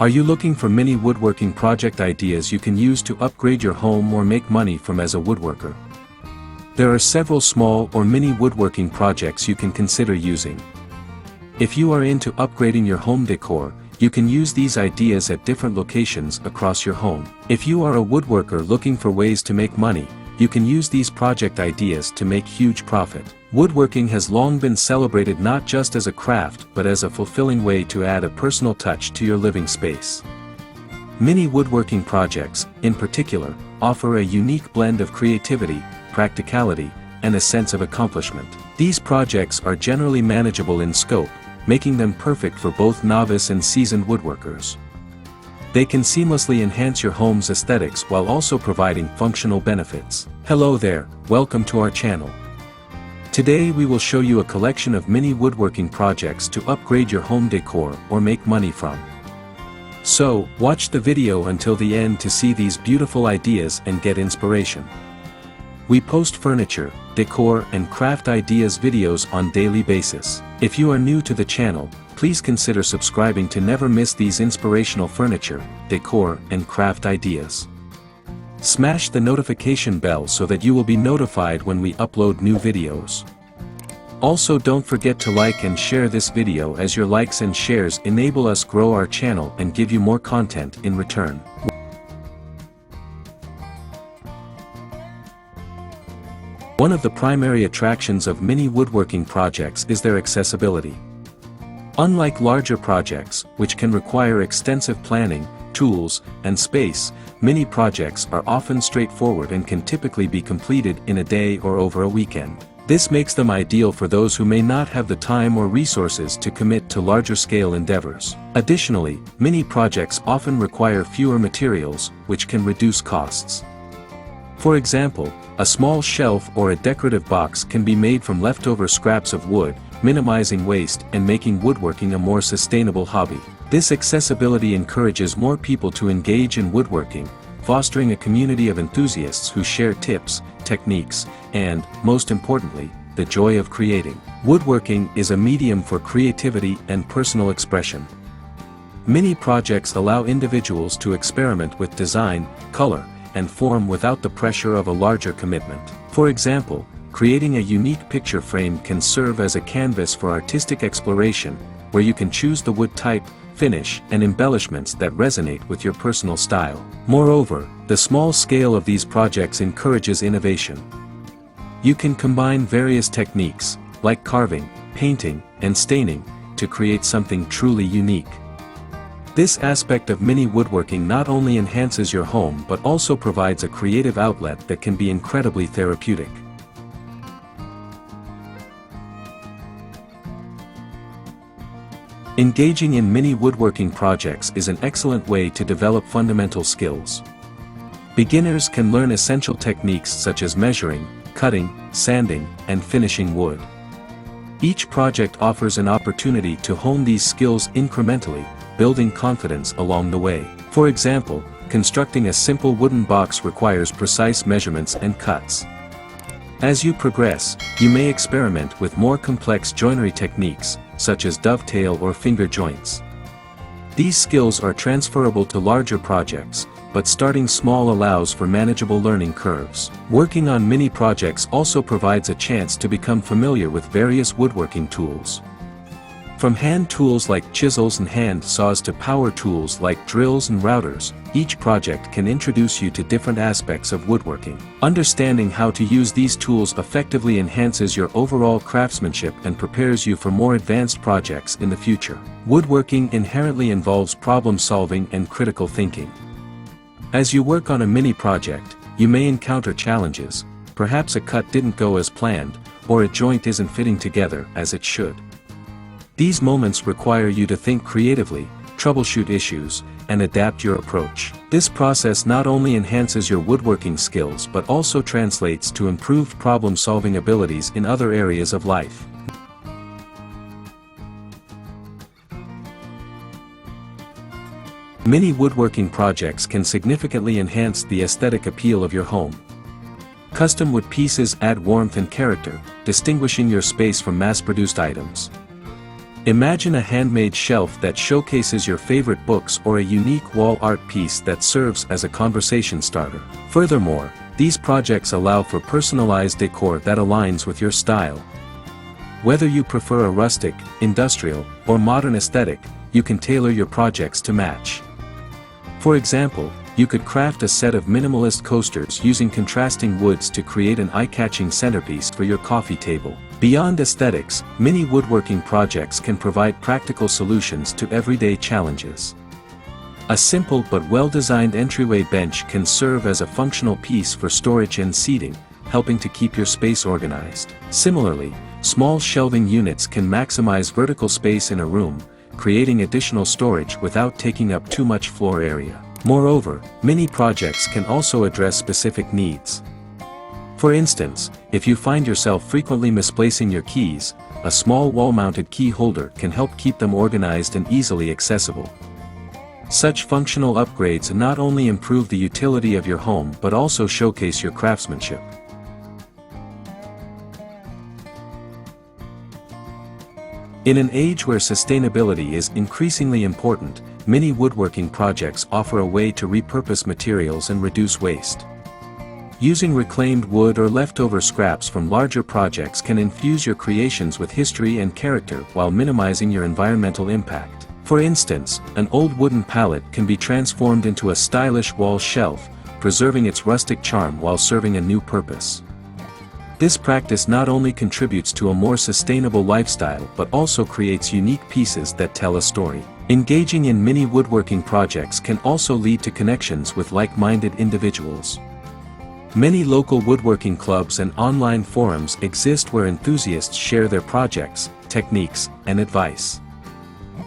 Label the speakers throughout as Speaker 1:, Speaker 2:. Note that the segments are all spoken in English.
Speaker 1: Are you looking for mini woodworking project ideas you can use to upgrade your home or make money from as a woodworker? There are several small or mini woodworking projects you can consider using. If you are into upgrading your home decor, you can use these ideas at different locations across your home. If you are a woodworker looking for ways to make money, you can use these project ideas to make huge profit. Woodworking has long been celebrated not just as a craft but as a fulfilling way to add a personal touch to your living space. Mini woodworking projects, in particular, offer a unique blend of creativity, practicality, and a sense of accomplishment. These projects are generally manageable in scope, making them perfect for both novice and seasoned woodworkers. They can seamlessly enhance your home's aesthetics while also providing functional benefits. Hello there, welcome to our channel. Today we will show you a collection of mini woodworking projects to upgrade your home decor or make money from. So, watch the video until the end to see these beautiful ideas and get inspiration. We post furniture, decor and craft ideas videos on daily basis. If you are new to the channel, please consider subscribing to never miss these inspirational furniture, decor and craft ideas. Smash the notification bell so that you will be notified when we upload new videos. Also, don't forget to like and share this video, as your likes and shares enable us grow our channel and give you more content in return. One of the primary attractions of mini woodworking projects is their accessibility. Unlike larger projects, which can require extensive planning, tools, and space, mini projects are often straightforward and can typically be completed in a day or over a weekend. This makes them ideal for those who may not have the time or resources to commit to larger-scale endeavors. Additionally, mini projects often require fewer materials, which can reduce costs. For example, a small shelf or a decorative box can be made from leftover scraps of wood, minimizing waste and making woodworking a more sustainable hobby. This accessibility encourages more people to engage in woodworking, fostering a community of enthusiasts who share tips, techniques, and, most importantly, the joy of creating. Woodworking is a medium for creativity and personal expression. Mini projects allow individuals to experiment with design, color, and form without the pressure of a larger commitment. For example, creating a unique picture frame can serve as a canvas for artistic exploration, where you can choose the wood type, finish, and embellishments that resonate with your personal style. Moreover, the small scale of these projects encourages innovation. You can combine various techniques, like carving, painting, and staining, to create something truly unique. This aspect of mini woodworking not only enhances your home but also provides a creative outlet that can be incredibly therapeutic. Engaging in mini woodworking projects is an excellent way to develop fundamental skills. Beginners can learn essential techniques such as measuring, cutting, sanding, and finishing wood. Each project offers an opportunity to hone these skills incrementally, building confidence along the way. For example, constructing a simple wooden box requires precise measurements and cuts. As you progress, you may experiment with more complex joinery techniques, such as dovetail or finger joints. These skills are transferable to larger projects, but starting small allows for manageable learning curves. Working on mini projects also provides a chance to become familiar with various woodworking tools. From hand tools like chisels and hand saws to power tools like drills and routers, each project can introduce you to different aspects of woodworking. Understanding how to use these tools effectively enhances your overall craftsmanship and prepares you for more advanced projects in the future. Woodworking inherently involves problem solving and critical thinking. As you work on a mini project, you may encounter challenges. Perhaps a cut didn't go as planned, or a joint isn't fitting together as it should. These moments require you to think creatively, troubleshoot issues, and adapt your approach. This process not only enhances your woodworking skills but also translates to improved problem-solving abilities in other areas of life. Mini woodworking projects can significantly enhance the aesthetic appeal of your home. Custom wood pieces add warmth and character, distinguishing your space from mass-produced items. Imagine a handmade shelf that showcases your favorite books or a unique wall art piece that serves as a conversation starter. Furthermore, these projects allow for personalized decor that aligns with your style. Whether you prefer a rustic, industrial, or modern aesthetic, you can tailor your projects to match. For example, you could craft a set of minimalist coasters using contrasting woods to create an eye-catching centerpiece for your coffee table. Beyond aesthetics, mini woodworking projects can provide practical solutions to everyday challenges. A simple but well-designed entryway bench can serve as a functional piece for storage and seating, helping to keep your space organized. Similarly, small shelving units can maximize vertical space in a room, creating additional storage without taking up too much floor area. Moreover, mini projects can also address specific needs. For instance, if you find yourself frequently misplacing your keys, a small wall-mounted key holder can help keep them organized and easily accessible. Such functional upgrades not only improve the utility of your home but also showcase your craftsmanship. In an age where sustainability is increasingly important, mini woodworking projects offer a way to repurpose materials and reduce waste. Using reclaimed wood or leftover scraps from larger projects can infuse your creations with history and character while minimizing your environmental impact. For instance, an old wooden pallet can be transformed into a stylish wall shelf, preserving its rustic charm while serving a new purpose. This practice not only contributes to a more sustainable lifestyle but also creates unique pieces that tell a story. Engaging in mini woodworking projects can also lead to connections with like-minded individuals. Many local woodworking clubs and online forums exist where enthusiasts share their projects, techniques, and advice.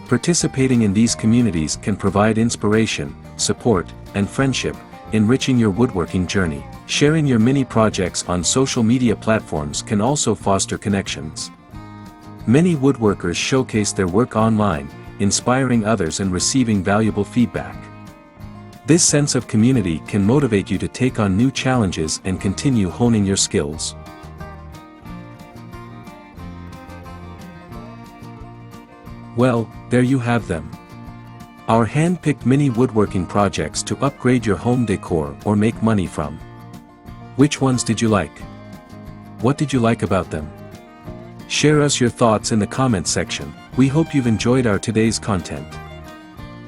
Speaker 1: Participating in these communities can provide inspiration, support, and friendship, enriching your woodworking journey. Sharing your mini projects on social media platforms can also foster connections. Many woodworkers showcase their work online, inspiring others and receiving valuable feedback. This sense of community can motivate you to take on new challenges and continue honing your skills. Well, there you have them. Our hand-picked mini woodworking projects to upgrade your home decor or make money from. Which ones did you like? What did you like about them? Share us your thoughts in the comment section. We hope you've enjoyed our today's content.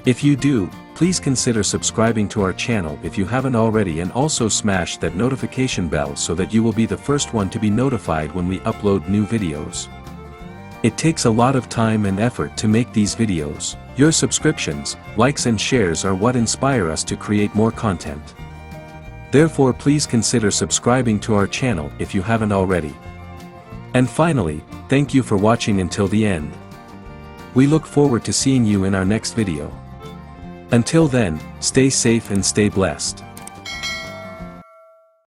Speaker 1: If you do, please consider subscribing to our channel if you haven't already, and also smash that notification bell so that you will be the first one to be notified when we upload new videos. It takes a lot of time and effort to make these videos. Your subscriptions, likes and shares are what inspire us to create more content. Therefore, please consider subscribing to our channel if you haven't already. And finally, thank you for watching until the end. We look forward to seeing you in our next video. Until then, stay safe and stay blessed.